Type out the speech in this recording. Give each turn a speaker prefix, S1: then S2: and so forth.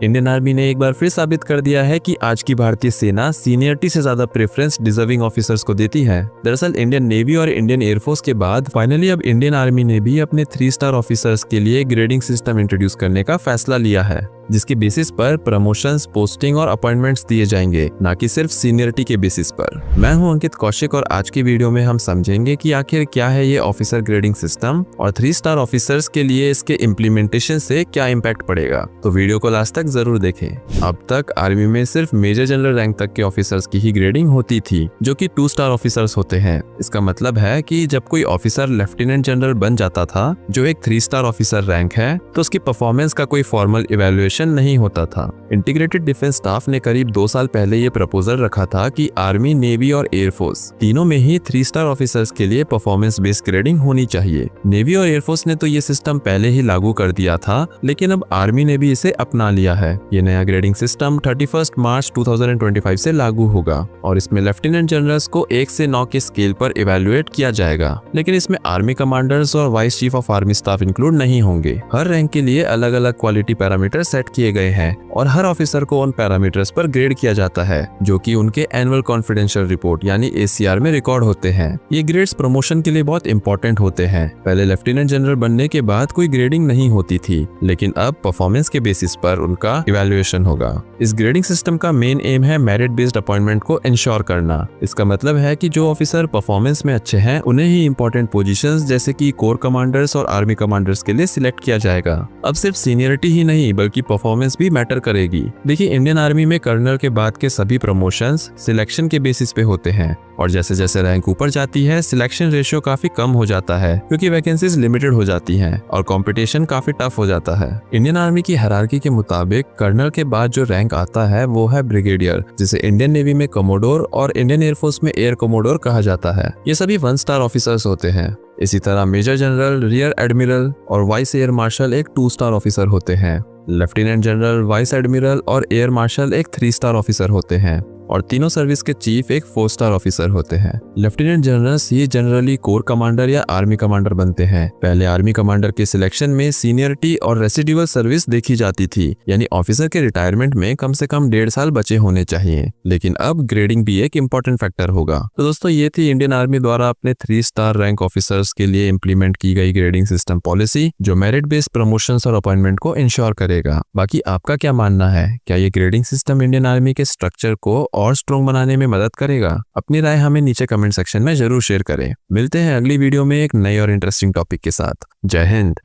S1: Indian army ने एक बार फिर साबित कर दिया है कि आज की भारतीय सेना सीनियरिटी से ज्यादा प्रेफरेंस डिजर्विंग ऑफिसर्स को देती है। दरअसल इंडियन नेवी और इंडियन एयरफोर्स के बाद फाइनली अब इंडियन आर्मी ने भी अपने 3 स्टार ऑफिसर्स के लिए ग्रेडिंग सिस्टम इंट्रोड्यूस करने का फैसला लिया है, जिसके बेसिस पर प्रमोशंस, पोस्टिंग और अपॉइंटमेंट्स दिए जाएंगे, ना कि सिर्फ सीनियरिटी के बेसिस पर। मैं हूं अंकित कौशिक और आज की वीडियो में हम समझेंगे कि आखिर क्या है ये ऑफिसर ग्रेडिंग सिस्टम और 3 स्टार ऑफिसर्स के लिए इसके इम्प्लीमेंटेशन से क्या इम्पैक्ट पड़ेगा। तो वीडियो को लास्ट तक जरूर देखें। अब तक आर्मी में सिर्फ मेजर जनरल रैंक तक के ऑफिसर्स की ही ग्रेडिंग होती थी, जो कि 2 स्टार ऑफिसर्स होते हैं। इसका मतलब है कि जब कोई ऑफिसर लेफ्टिनेंट जनरल बन जाता था, जो एक 3 स्टार ऑफिसर रैंक है, तो उसकी परफॉर्मेंस का कोई फॉर्मल इवैल्यूएशन नहीं होता था। इंटीग्रेटेड डिफेंस स्टाफ ने करीब 2 साल पहले ये प्रपोजल रखा था कि आर्मी, नेवी और एयरफोर्स तीनों में ही 3 स्टार ऑफिसर्स के लिए परफॉर्मेंस बेस्ड ग्रेडिंग होनी चाहिए। नेवी और एयरफोर्स ने तो ये सिस्टम पहले ही लागू कर दिया था, लेकिन अब आर्मी ने भी इसे अपना लिया है। ये नया ग्रेडिंग सिस्टम 31 मार्च 2025 से लागू होगा और इसमें लेफ्टिनेंट जनरल्स को 1 से 9 के स्केल पर इवैल्यूएट किया जाएगा, लेकिन इसमें आर्मी कमांडर्स और vice chief of army staff include नहीं होंगे। हर रैंक के लिए अलग अलग क्वालिटी पैरामीटर सेट किए गए हैं और हर ऑफिसर को उन पैरामीटर्स पर ग्रेड किया जाता है, जो कि उनके एनुअल कॉन्फिडेंशियल रिपोर्ट यानी ACR में रिकॉर्ड होते हैं। ये ग्रेड्स प्रमोशन के लिए बहुत इंपॉर्टेंट होते हैं। पहले लेफ्टिनेंट जनरल बनने के बाद कोई ग्रेडिंग नहीं होती थी, लेकिन अब परफॉर्मेंस के बेसिस पर उनका इवैल्यूएशन होगा। इस ग्रेडिंग सिस्टम का मेन एम है मेरिट बेस्ड अपॉइंटमेंट को इंश्योर करना। इसका मतलब है कि जो ऑफिसर परफॉर्मेंस में अच्छे हैं, उन्हें ही इंपॉर्टेंट पोजीशंस जैसे कि कोर कमांडर्स और आर्मी कमांडर्स के लिए सिलेक्ट किया जाएगा। अब सिर्फ सीनियरिटी ही नहीं बल्कि परफॉर्मेंस भी मैटर करेगी। देखिए, इंडियन आर्मी में कर्नल के बाद के सभी प्रमोशंस सिलेक्शन के बेसिस पे होते हैं और जैसे जैसे रैंक ऊपर जाती है, सिलेक्शन रेशियो काफी कम हो जाता है, क्योंकि वैकेंसीज लिमिटेड हो जाती हैं और कंपटीशन काफी टफ हो जाता है। इंडियन आर्मी की हायरार्की के मुताबिक कर्नल के बाद जो रैंक आता है वो है ब्रिगेडियर, जिसे इंडियन नेवी में कमोडोर और इंडियन एयरफोर्स में एयर कमोडोर कहा जाता है। ये सभी 1 स्टार ऑफिसर्स होते हैं। इसी तरह मेजर जनरल, रियर एडमिरल और वाइस एयर मार्शल एक 2 स्टार ऑफिसर होते हैं। लेफ्टिनेंट जनरल, वाइस एडमिरल और एयर मार्शल एक 3 स्टार ऑफिसर होते हैं और तीनों सर्विस के चीफ एक 4 स्टार ऑफिसर होते हैं। लेफ्टिनेंट जनरल्स ये जनरली कोर कमांडर या आर्मी कमांडर बनते हैं। पहले आर्मी कमांडर के सिलेक्शन में सीनियरिटी और रेसिडुअल सर्विस देखी जाती थी, यानी ऑफिसर के रिटायरमेंट में कम से कम 1.5 साल बचे होने चाहिए, लेकिन अब ग्रेडिंग भी एक इंपॉर्टेंट फैक्टर होगा। तो दोस्तों, ये थी इंडियन आर्मी द्वारा अपने 3 स्टार रैंक ऑफिसर्स के लिए इम्प्लीमेंट की गई ग्रेडिंग सिस्टम पॉलिसी, जो मेरिट बेस्ड प्रमोशंस और अपॉइंटमेंट को इंश्योर करेगा। बाकी आपका क्या मानना है? क्या ये ग्रेडिंग सिस्टम इंडियन आर्मी के स्ट्रक्चर को और स्ट्रॉन्ग बनाने में मदद करेगा? अपनी राय हमें नीचे कमेंट सेक्शन में जरूर शेयर करें। मिलते हैं अगली वीडियो में एक नई और इंटरेस्टिंग टॉपिक के साथ। जय हिंद।